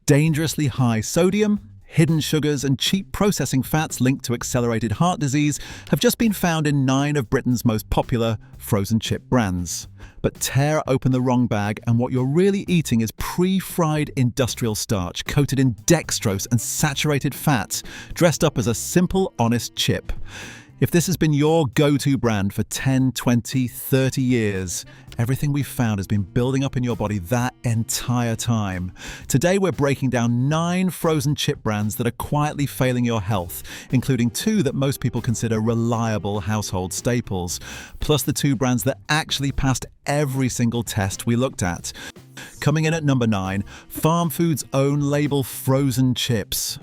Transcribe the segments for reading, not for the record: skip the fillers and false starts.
Dangerously high sodium, hidden sugars, and cheap processing fats linked to accelerated heart disease have just been found in 9 of Britain's most popular frozen chip brands. But tear open the wrong bag and what you're really eating is pre-fried industrial starch coated in dextrose and saturated fat, dressed up as a simple, honest chip. If this has been your go-to brand for 10, 20, 30 years, everything we've found has been building up in your body that entire time. Today we're breaking down 9 frozen chip brands that are quietly failing your health, including 2 that most people consider reliable household staples, plus the 2 brands that actually passed every single test we looked at. Coming in at number 9, Farm Foods' own label frozen chips.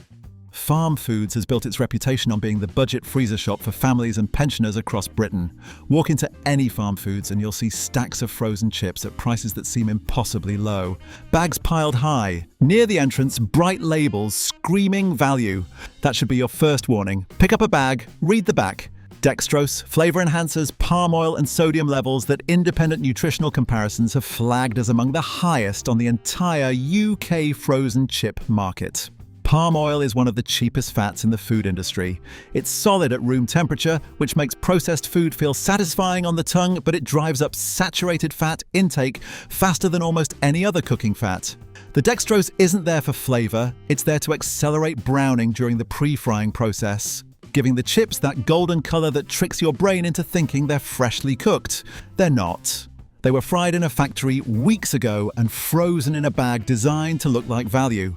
Farm Foods has built its reputation on being the budget freezer shop for families and pensioners across Britain. Walk into any Farm Foods and you'll see stacks of frozen chips at prices that seem impossibly low. Bags piled high. Near the entrance, bright labels screaming value. That should be your first warning. Pick up a bag, read the back. Dextrose, flavor enhancers, palm oil and sodium levels that independent nutritional comparisons have flagged as among the highest on the entire UK frozen chip market. Palm oil is one of the cheapest fats in the food industry. It's solid at room temperature, which makes processed food feel satisfying on the tongue, but it drives up saturated fat intake faster than almost any other cooking fat. The dextrose isn't there for flavor, it's there to accelerate browning during the pre-frying process, giving the chips that golden color that tricks your brain into thinking they're freshly cooked. They're not. They were fried in a factory weeks ago and frozen in a bag designed to look like value.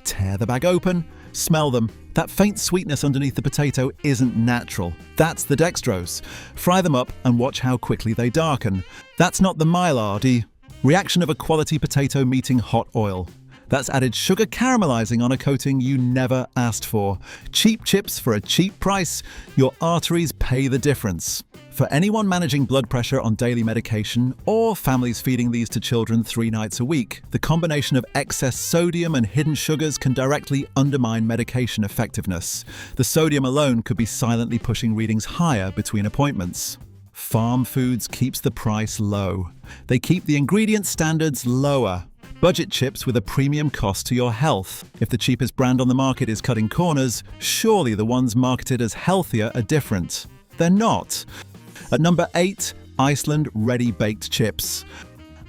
Tear the bag open, smell them. That faint sweetness underneath the potato isn't natural. That's the dextrose. Fry them up and watch how quickly they darken. That's not the Maillard reaction of a quality potato meeting hot oil. That's added sugar caramelizing on a coating you never asked for. Cheap chips for a cheap price. Your arteries pay the difference. For anyone managing blood pressure on daily medication or families feeding these to children 3 nights a week, the combination of excess sodium and hidden sugars can directly undermine medication effectiveness. The sodium alone could be silently pushing readings higher between appointments. Farm Foods keeps the price low. They keep the ingredient standards lower. Budget chips with a premium cost to your health. If the cheapest brand on the market is cutting corners, surely the ones marketed as healthier are different. They're not. At number 8, Iceland ready-baked chips.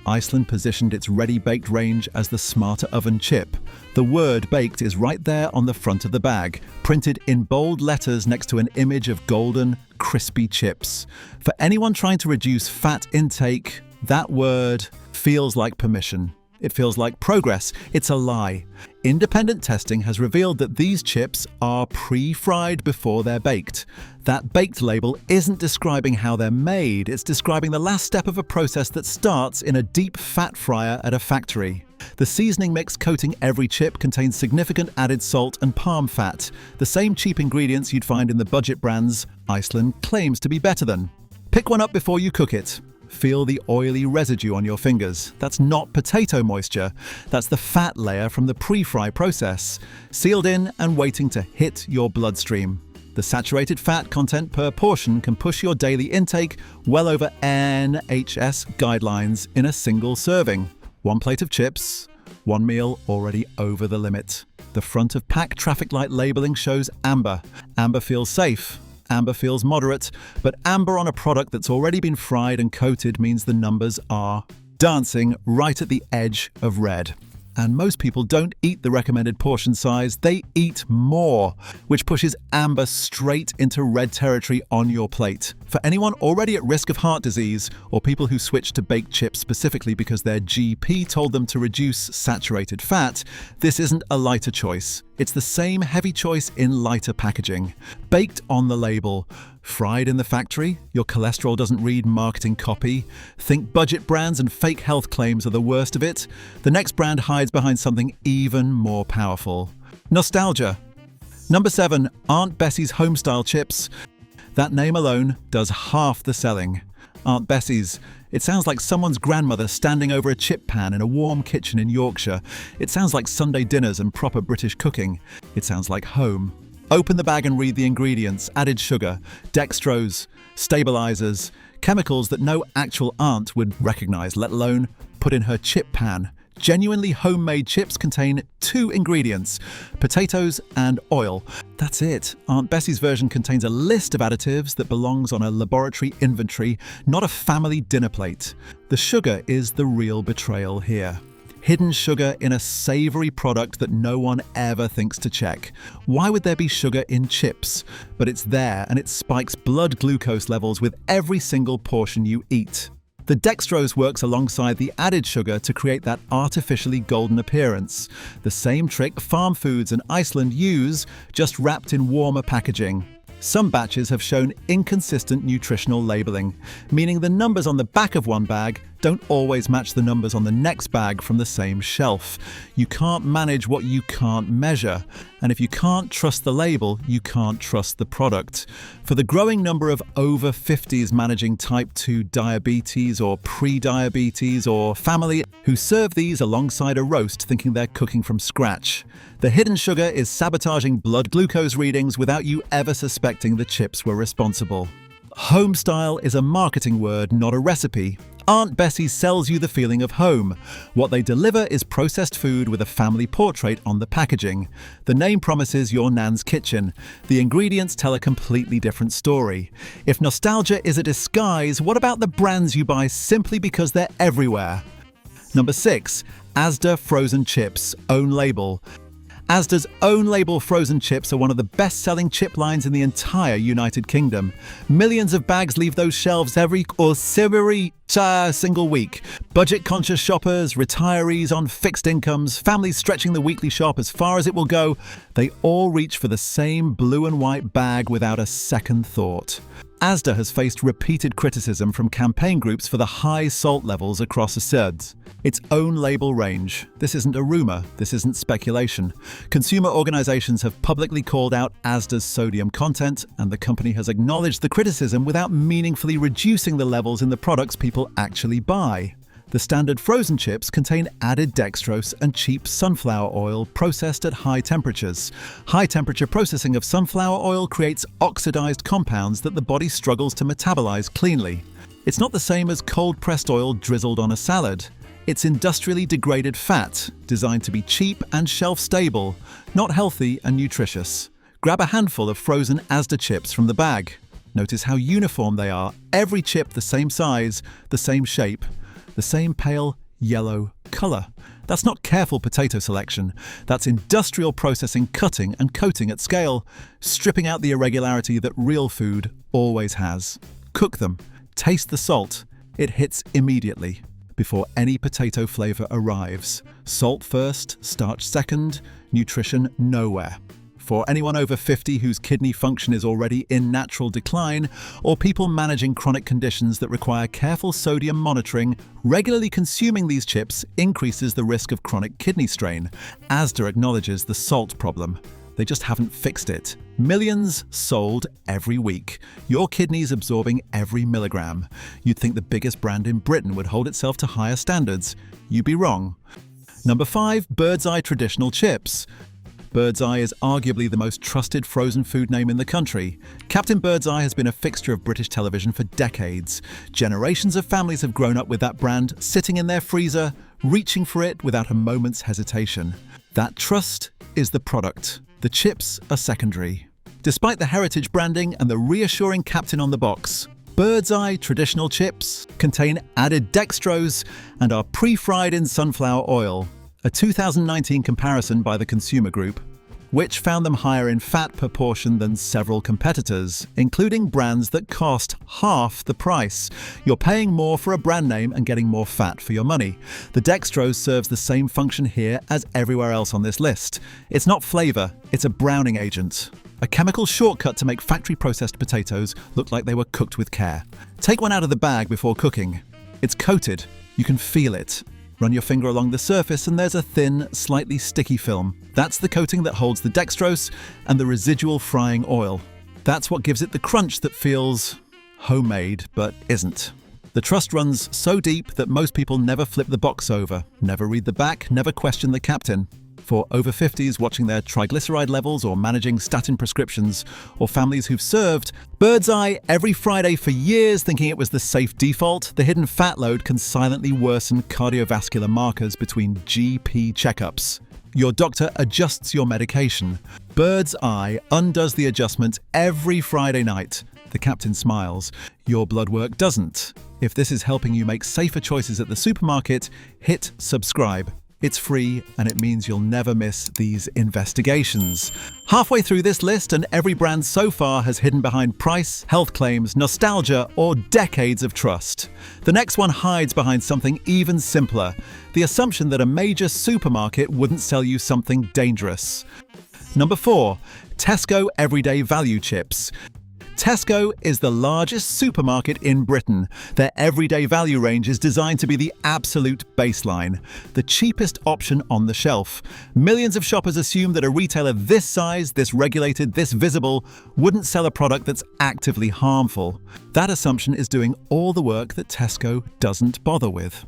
Iceland positioned its ready-baked range as the smarter oven chip. The word baked is right there on the front of the bag, printed in bold letters next to an image of golden, crispy chips. For anyone trying to reduce fat intake, that word feels like permission. It feels like progress. It's a lie. Independent testing has revealed that these chips are pre-fried before they're baked. That baked label isn't describing how they're made, it's describing the last step of a process that starts in a deep fat fryer at a factory. The seasoning mix coating every chip contains significant added salt and palm fat, the same cheap ingredients you'd find in the budget brands Iceland claims to be better than. Pick one up before you cook it. Feel the oily residue on your fingers. That's not potato moisture. That's the fat layer from the pre-fry process, sealed in and waiting to hit your bloodstream. The saturated fat content per portion can push your daily intake well over NHS guidelines in a single serving. 1 plate of chips, 1 meal already over the limit. The front of pack traffic light labeling shows amber. Amber feels safe. Amber feels moderate, but amber on a product that's already been fried and coated means the numbers are dancing right at the edge of red. And most people don't eat the recommended portion size, they eat more, which pushes amber straight into red territory on your plate. For anyone already at risk of heart disease, or people who switch to baked chips specifically because their GP told them to reduce saturated fat, this isn't a lighter choice. It's the same heavy choice in lighter packaging. Baked on the label. Fried in the factory, your cholesterol doesn't read marketing copy. Think budget brands and fake health claims are the worst of it. The next brand hides behind something even more powerful. Nostalgia. Number 7, Aunt Bessie's Homestyle Chips. That name alone does half the selling. Aunt Bessie's. It sounds like someone's grandmother standing over a chip pan in a warm kitchen in Yorkshire. It sounds like Sunday dinners and proper British cooking. It sounds like home. Open the bag and read the ingredients: added sugar, dextrose, stabilizers, chemicals that no actual aunt would recognize, let alone put in her chip pan. genuinely homemade chips contain 2 ingredients: potatoes and oil. That's it. Aunt Bessie's version contains a list of additives that belongs on a laboratory inventory, not a family dinner plate. The sugar is the real betrayal here. Hidden sugar in a savoury product that no one ever thinks to check. Why would there be sugar in chips? But it's there, and it spikes blood glucose levels with every single portion you eat. The dextrose works alongside the added sugar to create that artificially golden appearance. The same trick farm foods in Iceland use, just wrapped in warmer packaging. Some batches have shown inconsistent nutritional labelling, meaning the numbers on the back of one bag don't always match the numbers on the next bag from the same shelf. You can't manage what you can't measure, and if you can't trust the label, you can't trust the product. For the growing number of over 50s managing type 2 diabetes or pre-diabetes or family who serve these alongside a roast thinking they're cooking from scratch, the hidden sugar is sabotaging blood glucose readings without you ever suspecting the chips were responsible. Homestyle is a marketing word, not a recipe. Aunt Bessie sells you the feeling of home. What they deliver is processed food with a family portrait on the packaging. The name promises your nan's kitchen. The ingredients tell a completely different story. If nostalgia is a disguise, what about the brands you buy simply because they're everywhere? Number 6. Asda frozen chips, own label. Asda's own label frozen chips are one of the best-selling chip lines in the entire United Kingdom. Millions of bags leave those shelves every single week. Budget-conscious shoppers, retirees on fixed incomes, families stretching the weekly shop as far as it will go, they all reach for the same blue and white bag without a second thought. Asda has faced repeated criticism from campaign groups for the high salt levels across Asda's its own label range. This isn't a rumour, this isn't speculation. Consumer organisations have publicly called out Asda's sodium content, and the company has acknowledged the criticism without meaningfully reducing the levels in the products people actually buy. The standard frozen chips contain added dextrose and cheap sunflower oil processed at high temperatures. High-temperature processing of sunflower oil creates oxidized compounds that the body struggles to metabolize cleanly. It's not the same as cold-pressed oil drizzled on a salad. It's industrially degraded fat, designed to be cheap and shelf-stable, not healthy and nutritious. Grab a handful of frozen Asda chips from the bag. Notice how uniform they are, every chip the same size, the same shape, the same pale yellow colour. That's not careful potato selection. That's industrial processing, cutting and coating at scale, stripping out the irregularity that real food always has. Cook them. Taste the salt. It hits immediately, before any potato flavour arrives. Salt first, starch second, nutrition nowhere. For anyone over 50 whose kidney function is already in natural decline, or people managing chronic conditions that require careful sodium monitoring, regularly consuming these chips increases the risk of chronic kidney strain. Asda acknowledges the salt problem. They just haven't fixed it. Millions sold every week. Your kidneys absorbing every milligram. You'd think the biggest brand in Britain would hold itself to higher standards. You'd be wrong. Number 5. Bird's Eye traditional chips. Bird's Eye is arguably the most trusted frozen food name in the country. Captain Bird's Eye has been a fixture of British television for decades. Generations of families have grown up with that brand, sitting in their freezer, reaching for it without a moment's hesitation. That trust is the product. The chips are secondary. Despite the heritage branding and the reassuring captain on the box, Bird's Eye traditional chips contain added dextrose and are pre-fried in sunflower oil. A 2019 comparison by the Consumer Group, which found them higher in fat per portion than several competitors, including brands that cost half the price. You're paying more for a brand name and getting more fat for your money. The dextrose serves the same function here as everywhere else on this list. It's not flavour, it's a browning agent. A chemical shortcut to make factory-processed potatoes look like they were cooked with care. Take one out of the bag before cooking. It's coated. You can feel it. Run your finger along the surface and there's a thin, slightly sticky film. That's the coating that holds the dextrose and the residual frying oil. That's what gives it the crunch that feels homemade, but isn't. The trust runs so deep that most people never flip the box over, never read the back, never question the captain. For over 50s watching their triglyceride levels or managing statin prescriptions, or families who've served Bird's Eye every Friday for years thinking it was the safe default, the hidden fat load can silently worsen cardiovascular markers between GP checkups. Your doctor adjusts your medication. Bird's Eye undoes the adjustment every Friday night. The captain smiles. Your blood work doesn't. If this is helping you make safer choices at the supermarket, hit subscribe. It's free, and it means you'll never miss these investigations. Halfway through this list, and every brand so far has hidden behind price, health claims, nostalgia, or decades of trust. The next one hides behind something even simpler: the assumption that a major supermarket wouldn't sell you something dangerous. Number 4. Tesco Everyday Value Chips. Tesco is the largest supermarket in Britain. Their everyday value range is designed to be the absolute baseline, the cheapest option on the shelf. Millions of shoppers assume that a retailer this size, this regulated, this visible, wouldn't sell a product that's actively harmful. That assumption is doing all the work that Tesco doesn't bother with.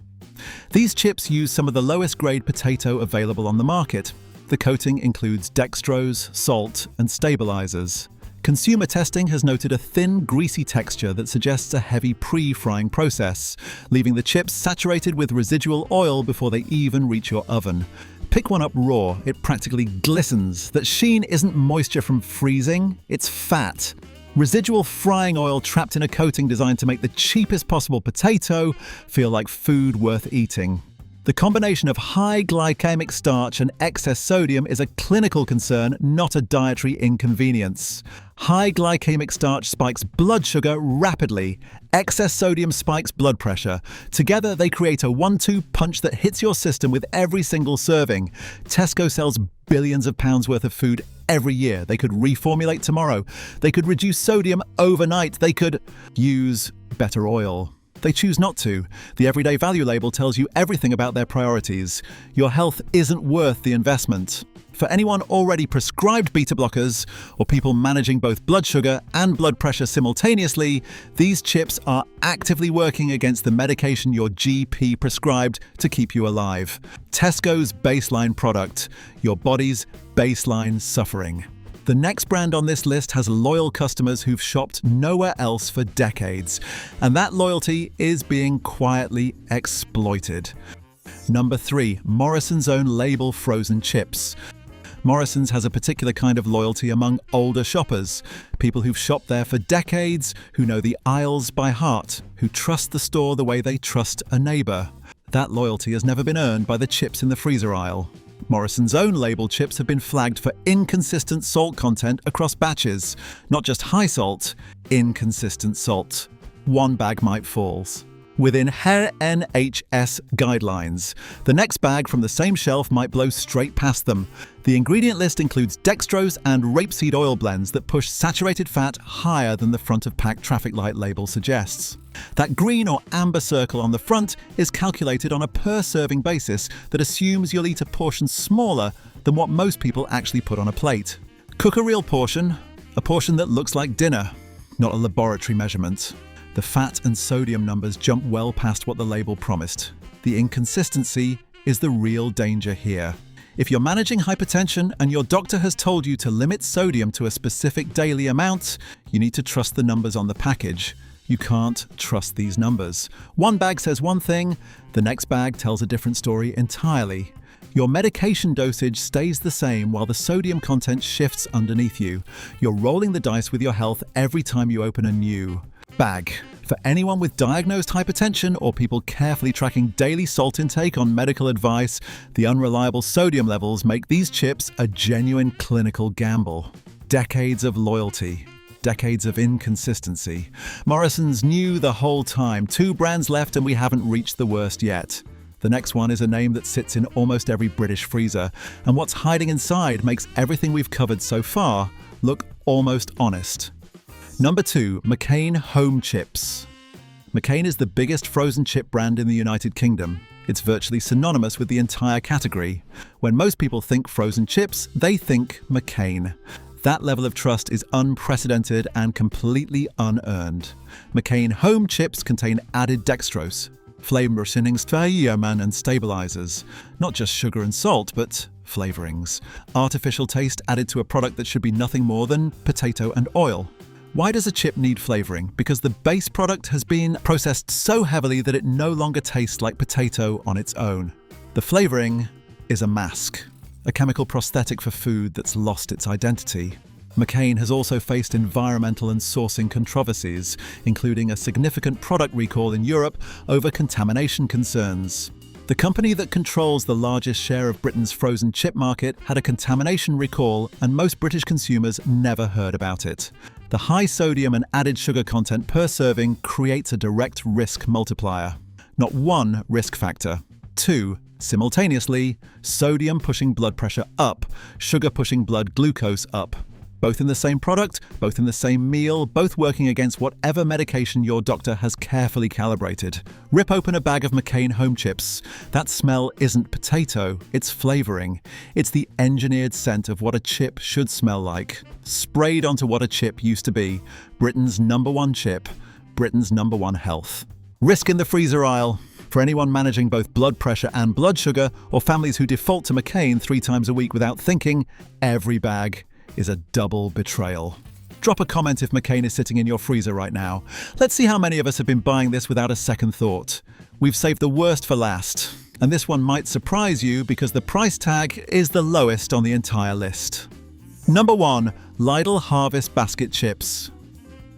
These chips use some of the lowest grade potato available on the market. The coating includes dextrose, salt, and stabilizers. Consumer testing has noted a thin, greasy texture that suggests a heavy pre-frying process, leaving the chips saturated with residual oil before they even reach your oven. Pick one up raw, it practically glistens. That sheen isn't moisture from freezing, it's fat. Residual frying oil trapped in a coating designed to make the cheapest possible potato feel like food worth eating. The combination of high glycemic starch and excess sodium is a clinical concern, not a dietary inconvenience. High glycemic starch spikes blood sugar rapidly. Excess sodium spikes blood pressure. Together, they create a 1-2 punch that hits your system with every single serving. Tesco sells billions of pounds worth of food every year. They could reformulate tomorrow. They could reduce sodium overnight. They could use better oil. They choose not to. The Everyday Value label tells you everything about their priorities. Your health isn't worth the investment. For anyone already prescribed beta blockers, or people managing both blood sugar and blood pressure simultaneously, these chips are actively working against the medication your GP prescribed to keep you alive. Tesco's baseline product, your body's baseline suffering. The next brand on this list has loyal customers who've shopped nowhere else for decades, and that loyalty is being quietly exploited. Number 3. Morrison's own label frozen chips. Morrison's has a particular kind of loyalty among older shoppers, people who've shopped there for decades, who know the aisles by heart, who trust the store the way they trust a neighbour. That loyalty has never been earned by the chips in the freezer aisle. Morrison's own label chips have been flagged for inconsistent salt content across batches. Not just high salt, inconsistent salt. One bag might fall. Within NHS guidelines, the next bag from the same shelf might blow straight past them. The ingredient list includes dextrose and rapeseed oil blends that push saturated fat higher than the front of pack traffic light label suggests. That green or amber circle on the front is calculated on a per-serving basis that assumes you'll eat a portion smaller than what most people actually put on a plate. Cook a real portion, a portion that looks like dinner, not a laboratory measurement. The fat and sodium numbers jump well past what the label promised. The inconsistency is the real danger here. If you're managing hypertension and your doctor has told you to limit sodium to a specific daily amount, you need to trust the numbers on the package. You can't trust these numbers. One bag says one thing, the next bag tells a different story entirely. Your medication dosage stays the same while the sodium content shifts underneath you. You're rolling the dice with your health every time you open a new bag. For anyone with diagnosed hypertension or people carefully tracking daily salt intake on medical advice, the unreliable sodium levels make these chips a genuine clinical gamble. Decades of loyalty. Decades of inconsistency. Morrison's knew the whole time. 2 brands left and we haven't reached the worst yet. The next one is a name that sits in almost every British freezer, and what's hiding inside makes everything we've covered so far look almost honest. Number 2. McCain Home Chips. McCain is the biggest frozen chip brand in the United Kingdom. It's virtually synonymous with the entire category. When most people think frozen chips, they think McCain. That level of trust is unprecedented and completely unearned. McCain Home Chips contain added dextrose. flavorings and stabilizers. Not just sugar and salt, but flavorings. Artificial taste added to a product that should be nothing more than potato and oil. Why does a chip need flavoring? Because the base product has been processed so heavily that it no longer tastes like potato on its own. The flavoring is a mask, a chemical prosthetic for food that's lost its identity. McCain has also faced environmental and sourcing controversies, including a significant product recall in Europe over contamination concerns. The company that controls the largest share of Britain's frozen chip market had a contamination recall, and most British consumers never heard about it. The high sodium and added sugar content per serving creates a direct risk multiplier. Not one risk factor. Two, simultaneously, sodium pushing blood pressure up, sugar pushing blood glucose up. Both in the same product, both in the same meal, both working against whatever medication your doctor has carefully calibrated. Rip open a bag of McCain home chips. That smell isn't potato, it's flavoring. It's the engineered scent of what a chip should smell like. Sprayed onto what a chip used to be. Britain's #1 chip. Britain's #1 health. Risk in the freezer aisle. For anyone managing both blood pressure and blood sugar, or families who default to McCain 3 times a week without thinking, every bag is a double betrayal. Drop a comment if McCain is sitting in your freezer right now. Let's see how many of us have been buying this without a second thought. We've saved the worst for last, and this one might surprise you because the price tag is the lowest on the entire list. Number 1. Lidl Harvest Basket Chips.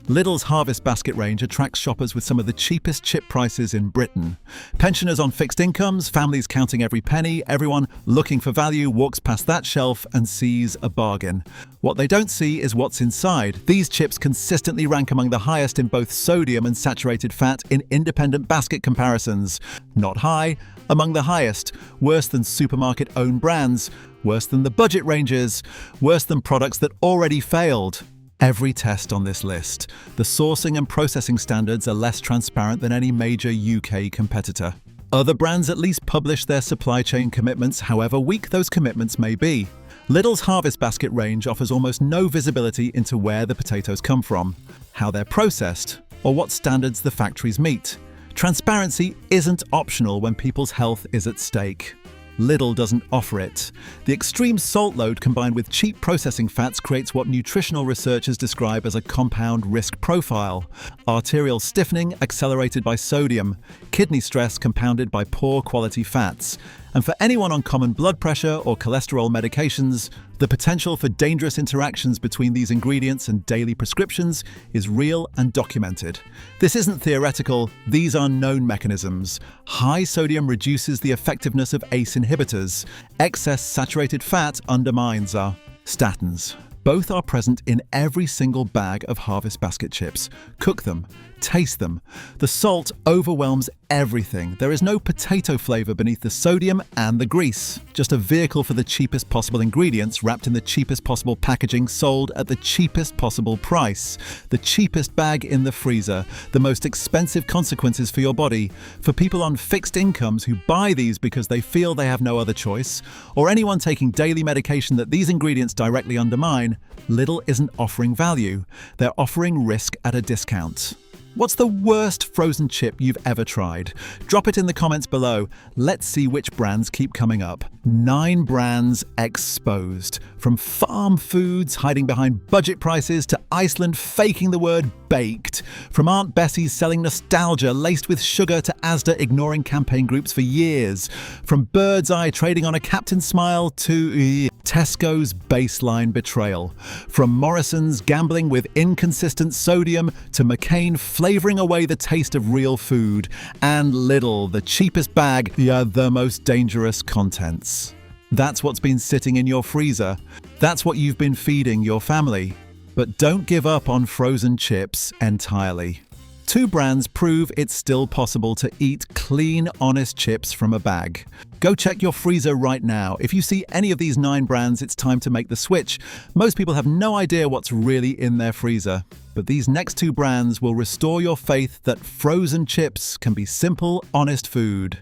Lidl's Harvest Basket range attracts shoppers with some of the cheapest chip prices in Britain. Pensioners on fixed incomes, families counting every penny, everyone looking for value walks past that shelf and sees a bargain. What they don't see is what's inside. These chips consistently rank among the highest in both sodium and saturated fat in independent basket comparisons. Not high, among the highest. Worse than supermarket-owned brands. Worse than the budget ranges. Worse than products that already failed. Every test on this list. The sourcing and processing standards are less transparent than any major UK competitor. Other brands at least publish their supply chain commitments, however weak those commitments may be. Lidl's Harvest Basket range offers almost no visibility into where the potatoes come from, how they're processed, or what standards the factories meet. Transparency isn't optional when people's health is at stake. Lidl doesn't offer it. The extreme salt load combined with cheap processing fats creates what nutritional researchers describe as a compound risk profile. Arterial stiffening accelerated by sodium, kidney stress compounded by poor quality fats. And for anyone on common blood pressure or cholesterol medications, the potential for dangerous interactions between these ingredients and daily prescriptions is real and documented. This isn't theoretical, these are known mechanisms. High sodium reduces the effectiveness of ACE inhibitors. Excess saturated fat undermines our statins. Both are present in every single bag of Harvest Basket chips. Cook them, taste them. The salt overwhelms everything. There is no potato flavor beneath the sodium and the grease. Just a vehicle for the cheapest possible ingredients wrapped in the cheapest possible packaging, sold at the cheapest possible price. The cheapest bag in the freezer. The most expensive consequences for your body. For people on fixed incomes who buy these because they feel they have no other choice, or anyone taking daily medication that these ingredients directly undermine, Lidl isn't offering value. They're offering risk at a discount. What's the worst frozen chip you've ever tried? Drop it in the comments below. Let's see which brands keep coming up. 9 brands exposed. From farm foods hiding behind budget prices to Iceland faking the word baked. From Aunt Bessie's selling nostalgia laced with sugar to Asda ignoring campaign groups for years. From Bird's Eye trading on a Captain Smile to Tesco's baseline betrayal. From Morrison's gambling with inconsistent sodium to McCain flavouring away the taste of real food. And Lidl, the cheapest bag, the most dangerous contents. That's what's been sitting in your freezer. That's what you've been feeding your family. But don't give up on frozen chips entirely. 2 brands prove it's still possible to eat clean, honest chips from a bag. Go check your freezer right now. If you see any of these 9 brands, it's time to make the switch. Most people have no idea what's really in their freezer. But these next 2 brands will restore your faith that frozen chips can be simple, honest food.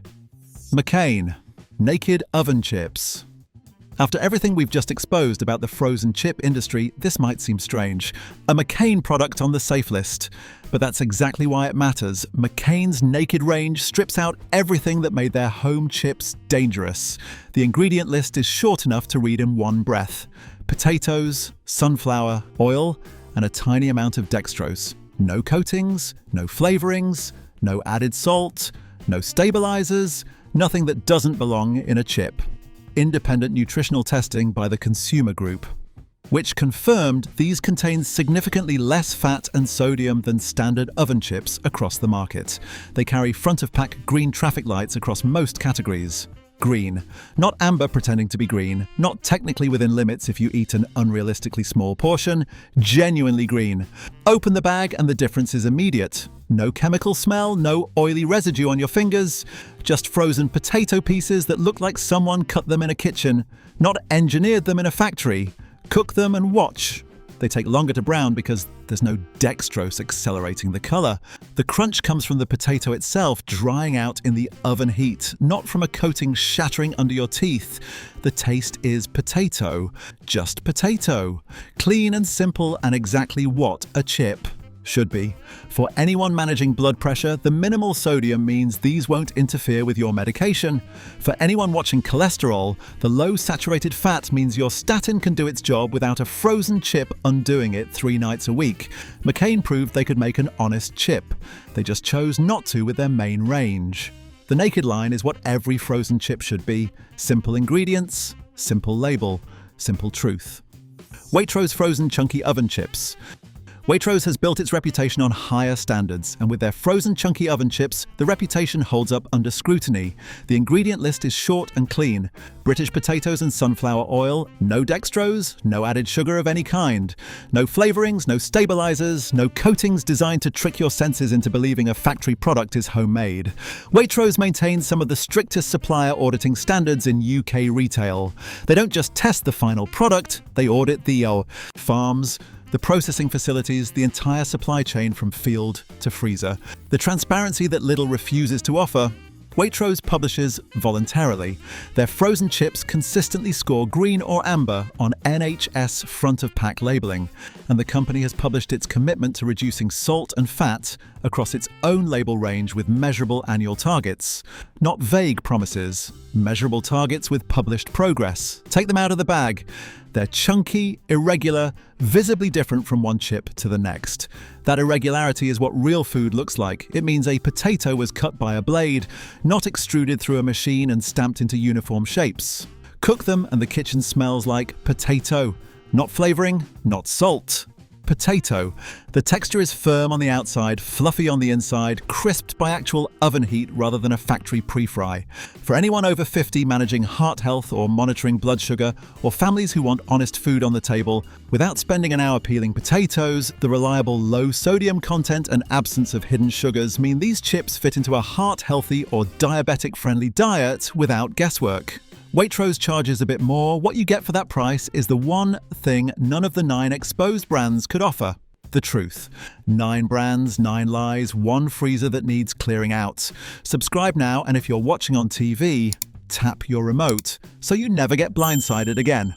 McCain, Naked Oven Chips. After everything we've just exposed about the frozen chip industry, this might seem strange. A McCain product on the safe list. But that's exactly why it matters. McCain's Naked range strips out everything that made their home chips dangerous. The ingredient list is short enough to read in one breath. Potatoes, sunflower, oil, and a tiny amount of dextrose. No coatings, no flavorings, no added salt, no stabilizers, nothing that doesn't belong in a chip. Independent nutritional testing by the consumer group, which confirmed these contain significantly less fat and sodium than standard oven chips across the market. They carry front-of-pack green traffic lights across most categories. Green. Not amber pretending to be green, not technically within limits if you eat an unrealistically small portion, genuinely green. Open the bag and the difference is immediate. No chemical smell, no oily residue on your fingers, just frozen potato pieces that look like someone cut them in a kitchen, not engineered them in a factory. Cook them and watch. They take longer to brown because there's no dextrose accelerating the color. The crunch comes from the potato itself drying out in the oven heat, not from a coating shattering under your teeth. The taste is potato. Just potato. Clean and simple and exactly what a chip should be. For anyone managing blood pressure, the minimal sodium means these won't interfere with your medication. For anyone watching cholesterol, the low saturated fat means your statin can do its job without a frozen chip undoing it 3 nights a week. McCain proved they could make an honest chip. They just chose not to with their main range. The Naked line is what every frozen chip should be. Simple ingredients, simple label, simple truth. Waitrose frozen chunky oven chips. Waitrose has built its reputation on higher standards, and with their frozen chunky oven chips, the reputation holds up under scrutiny. The ingredient list is short and clean. British potatoes and sunflower oil, no dextrose, no added sugar of any kind. No flavorings, no stabilizers, no coatings designed to trick your senses into believing a factory product is homemade. Waitrose maintains some of the strictest supplier auditing standards in UK retail. They don't just test the final product, they audit the farms, the processing facilities, the entire supply chain from field to freezer. The transparency that Lidl refuses to offer, Waitrose publishes voluntarily. Their frozen chips consistently score green or amber on NHS front-of-pack labelling, and the company has published its commitment to reducing salt and fat across its own label range with measurable annual targets. Not vague promises, measurable targets with published progress. Take them out of the bag. They're chunky, irregular, visibly different from one chip to the next. That irregularity is what real food looks like. It means a potato was cut by a blade, not extruded through a machine and stamped into uniform shapes. Cook them and the kitchen smells like potato. Not flavoring, not salt. Potato. The texture is firm on the outside, fluffy on the inside, crisped by actual oven heat rather than a factory pre-fry. For anyone over 50 managing heart health or monitoring blood sugar, or families who want honest food on the table, without spending an hour peeling potatoes, the reliable low sodium content and absence of hidden sugars mean these chips fit into a heart-healthy or diabetic-friendly diet without guesswork. Waitrose charges a bit more. What you get for that price is the one thing none of the 9 exposed brands could offer: the truth. 9 brands, 9 lies, 1 freezer that needs clearing out. Subscribe now, and if you're watching on TV, tap your remote so you never get blindsided again.